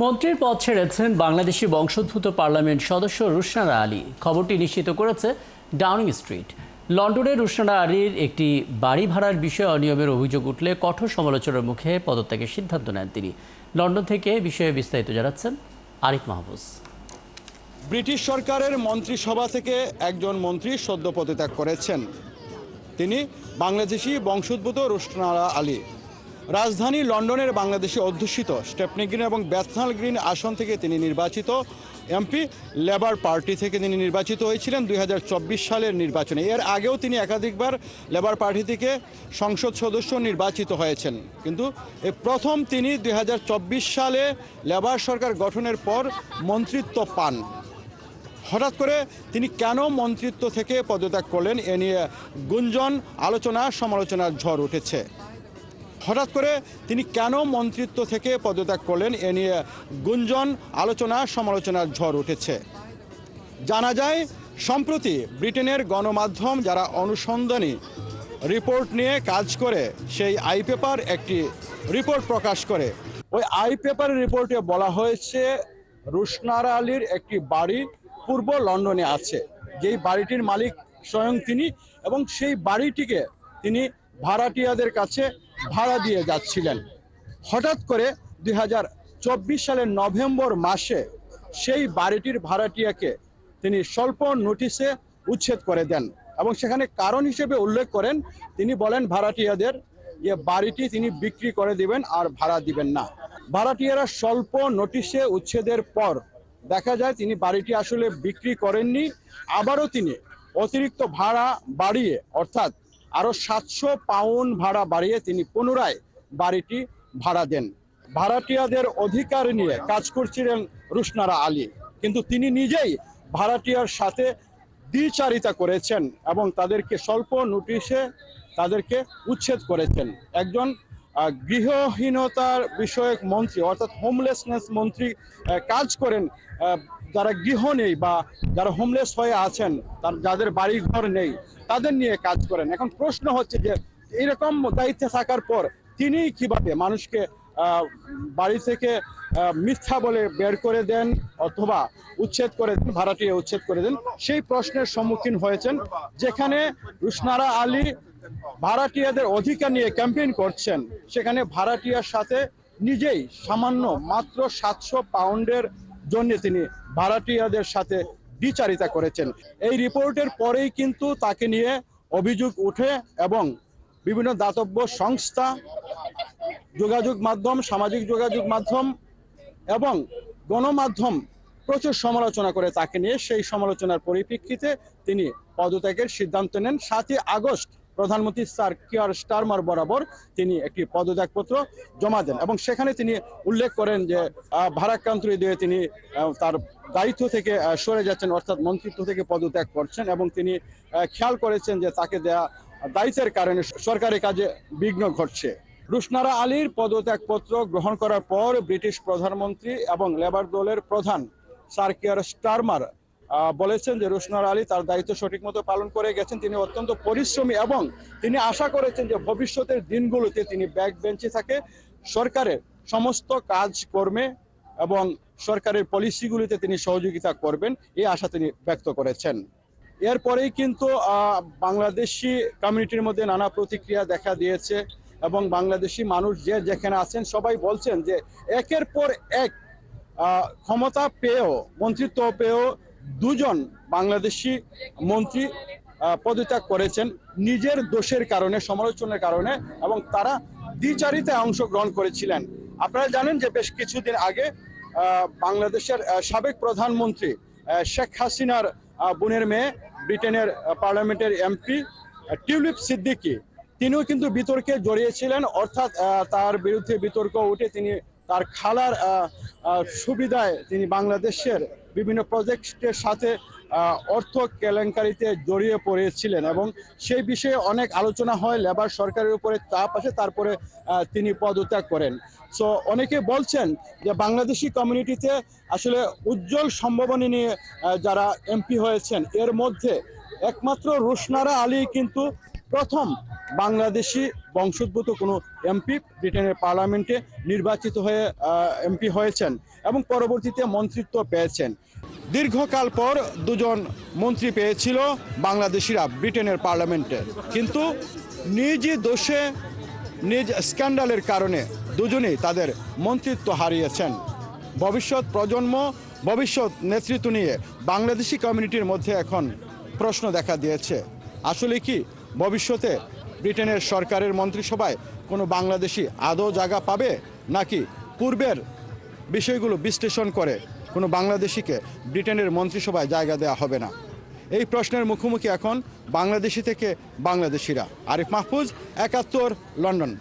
মন্ত্রীর পদ ছেড়েছেন বাংলাদেশি বংশোদ্ভূত পার্লামেন্ট সদস্য রুশনারা আলী। খবরটি নিশ্চিত করেছে ডাউনিং স্ট্রিট। লন্ডনে রুশনারা আলীর একটি বাড়ি ভাড়ার বিষয়ে অনিয়মের অভিযোগ উঠলে কঠোর সমালোচনার মুখে পদত্যাগের সিদ্ধান্ত নেন তিনি। লন্ডন থেকে বিষয়ে বিস্তারিত জানাচ্ছেন আরিফ মাহফুজ। ব্রিটিশ সরকারের মন্ত্রিসভা থেকে একজন মন্ত্রী সদ্য পদত্যাগ করেছেন। তিনি বাংলাদেশি বংশোদ্ভূত রুশনারা আলী। রাজধানী লন্ডনের বাংলাদেশি অধ্যুষিত স্টেপনি গ্রিন এবং বেথনাল গ্রিন আসন থেকে তিনি নির্বাচিত এমপি। লেবার পার্টি থেকে তিনি নির্বাচিত হয়েছিলেন 2024 সালের নির্বাচনে। এর আগেও তিনি একাধিকবার লেবার পার্টি থেকে সংসদ সদস্য নির্বাচিত হয়েছেন, কিন্তু এই প্রথম তিনি 2024 সালে লেবার সরকার গঠনের পর মন্ত্রিত্ব পান। হঠাৎ করে তিনি কেন মন্ত্রিত্ব থেকে পদত্যাগ করলেন এ নিয়ে গুঞ্জন, আলোচনা, সমালোচনার ঝড় উঠেছে। হঠাৎ করে তিনি কেন মন্ত্রিত্ব থেকে পদত্যাগ করলেন এ নিয়ে গুঞ্জন, আলোচনা, সমালোচনার ঝড় উঠেছে। জানা যায়, সম্প্রতি ব্রিটেনের গণমাধ্যম যারা অনুসন্ধানী রিপোর্ট নিয়ে কাজ করে, সেই আই পেপার একটি রিপোর্ট প্রকাশ করে। ওই আই পেপারের রিপোর্টে বলা হয়েছে রুশনারা আলীর একটি বাড়ি পূর্ব লন্ডনে আছে, যেই বাড়িটির মালিক স্বয়ং তিনি, এবং সেই বাড়িটিকে তিনি ভাড়াটিয়াদের কাছে ভাড়া দিয়ে যাচ্ছিলেন। হঠাৎ করে 2024 সালের নভেম্বর মাসে সেই বাড়িটির ভাড়াটিয়াকে তিনি স্বল্প নোটিশে উচ্ছেদ করে দেন এবং সেখানে কারণ হিসেবে উল্লেখ করেন, তিনি বলেন ভাড়াটিয়াদের যে বাড়িটি তিনি বিক্রি করে দিবেন আর ভাড়া দিবেন না। ভাড়াটিয়ারা স্বল্প নোটিশে উচ্ছেদের পর দেখা যায় তিনি বাড়িটি আসলে বিক্রি করেননি। আবারও তিনি অতিরিক্ত ভাড়া বাড়িয়ে, অর্থাৎ আরও 700 পাউন্ড ভাড়া বাড়িয়ে তিনি পুনরায় বাড়িটি ভাড়া দেন। ভাড়াটিয়াদের অধিকার নিয়ে কাজ করছিলেন রুশনারা আলী, কিন্তু তিনি নিজেই ভাড়াটিয়ার সাথে দ্বিচারিতা করেছেন এবং তাদেরকে স্বল্প নোটিশে তাদেরকে উচ্ছেদ করেছেন। একজন গৃহহীনতার বিষয়ক মন্ত্রী, অর্থাৎ হোমলেসনেস মন্ত্রী কাজ করেন যারা গৃহ নেই বা যারা হোমলেস হয়ে আছেন, যাদের বাড়ি ঘর নেই, তাদের নিয়ে কাজ করেন। এখন প্রশ্ন হচ্ছে যে এরকম দায়িত্বে থাকার পর তিনি কিভাবে মানুষকে বাড়ি থেকে মিথ্যা বলে বের করে দেন অথবা উচ্ছেদ করে দেন, ভাড়াটিয়া উচ্ছেদ করে দেন, সেই প্রশ্নের সম্মুখীন হয়েছেন। যেখানে রুশনারা আলী ভাড়াটিয়াদের অধিকার নিয়ে ক্যাম্পেইন করছেন, সেখানে ভাড়াটিয়ার সাথে নিজেই সামান্য মাত্র 700 পাউন্ডের জন্য তিনি ভাড়াটিয়াদের সাথে দ্বিচারিতা করেছেন। এই রিপোর্টের পরেই কিন্তু তাকে নিয়ে অভিযোগ উঠে এবং বিভিন্ন দাতব্য সংস্থা, যোগাযোগ মাধ্যম, সামাজিক যোগাযোগ মাধ্যম এবং গণমাধ্যম প্রচুর সমালোচনা করে তাকে নিয়ে। সেই সমালোচনার পরিপ্রেক্ষিতে তিনি পদত্যাগের সিদ্ধান্ত নেন। 7ই আগস্ট প্রধানমন্ত্রী স্যার কিয়ার স্টারমার বরাবর তিনি একটি পদত্যাগপত্র জমা দেন এবং সেখানে তিনি উল্লেখ করেন যে ভারাক্রান্ত দিয়ে তিনি তার দায়িত্ব থেকে সরে যাচ্ছেন, অর্থাৎ মন্ত্রিত্ব থেকে পদত্যাগ করছেন, এবং তিনি খেয়াল করেছেন যে তাকে দেয়া দায়িত্বের কারণে সরকারি কাজে বিঘ্ন ঘটছে। রুশনারা আলীর পদত্যাগপত্র গ্রহণ করার পর ব্রিটিশ প্রধানমন্ত্রী এবং লেবার দলের প্রধান স্যার কিয়ার স্টারমার বলেছেন যে রুশনারা আলী তার দায়িত্ব সঠিক মতো পালন করে গেছেন। তিনি অত্যন্ত পরিশ্রমী এবং তিনি আশা করেছেন যে ভবিষ্যতের দিনগুলোতে তিনি ব্যাক বেঞ্চে থাকে সরকারের সমস্ত কাজকর্মে এবং সরকারের পলিসিগুলিতে তিনি সহযোগিতা করবেন, এই আশা তিনি ব্যক্ত করেছেন। এরপরেই কিন্তু বাংলাদেশি কমিউনিটির মধ্যে নানা প্রতিক্রিয়া দেখা দিয়েছে এবং বাংলাদেশি মানুষ যে যেখানে আছেন সবাই বলছেন যে একের পর এক ক্ষমতা পেয়েও, মন্ত্রিত্ব পেয়েও দুজন বাংলাদেশি মন্ত্রী পদত্যাগ করেছেন নিজের দোষের কারণে, সমালোচনার কারণে, এবং তারা দ্বিচারিতায় অংশগ্রহণ করেছিলেন। আপনারা জানেন যে বেশ কিছুদিন আগে বাংলাদেশের সাবেক প্রধানমন্ত্রী শেখ হাসিনার বোনের মেয়ে, ব্রিটেনের পার্লামেন্টের এমপি টিউলিপ সিদ্দিকী, তিনিও কিন্তু বিতর্কে জড়িয়েছিলেন। অর্থাৎ তার বিরুদ্ধে বিতর্ক উঠে তিনি তার খালার সুবিধায় তিনি বাংলাদেশের বিভিন্ন প্রজেক্টের সাথে অর্থ কেলেঙ্কারিতে জড়িয়ে পড়েছিলেন এবং সেই বিষয়ে অনেক আলোচনা হয়, লেবার সরকারের উপরে চাপ আসে, তারপরে তিনি পদত্যাগ করেন। সো অনেকে বলছেন যে বাংলাদেশি কমিউনিটিতে আসলে উজ্জ্বল সম্ভাবনা নিয়ে যারা এমপি হয়েছেন এর মধ্যে একমাত্র রুশনারা আলী কিন্তু প্রথম বাংলাদেশি বংশোদ্ভূত কোনো এমপি ব্রিটেনের পার্লামেন্টে নির্বাচিত হয়ে এমপি হয়েছেন এবং পরবর্তীতে মন্ত্রিত্ব পেয়েছেন। দীর্ঘকাল পর দুজন মন্ত্রী পেয়েছিল বাংলাদেশিরা ব্রিটেনের পার্লামেন্টে, কিন্তু নিজ দোষে নিজ স্ক্যান্ডালের কারণে দুজনেই তাদের মন্ত্রিত্ব হারিয়েছেন। ভবিষ্যৎ প্রজন্ম, ভবিষ্যৎ নেতৃত্ব নিয়ে বাংলাদেশি কমিউনিটির মধ্যে এখন প্রশ্ন দেখা দিয়েছে, আসলে কি ভবিষ্যতে ব্রিটেনের সরকারের মন্ত্রিসভায় কোনো বাংলাদেশি আদৌ জায়গা পাবে, নাকি পূর্বের বিষয়গুলো বিশ্লেষণ করে কোনো বাংলাদেশিকে ব্রিটেনের মন্ত্রিসভায় জায়গা দেওয়া হবে না। এই প্রশ্নের মুখোমুখি এখন বাংলাদেশি থেকে বাংলাদেশিরা। আরিফ মাহফুজ, ৭১, লন্ডন।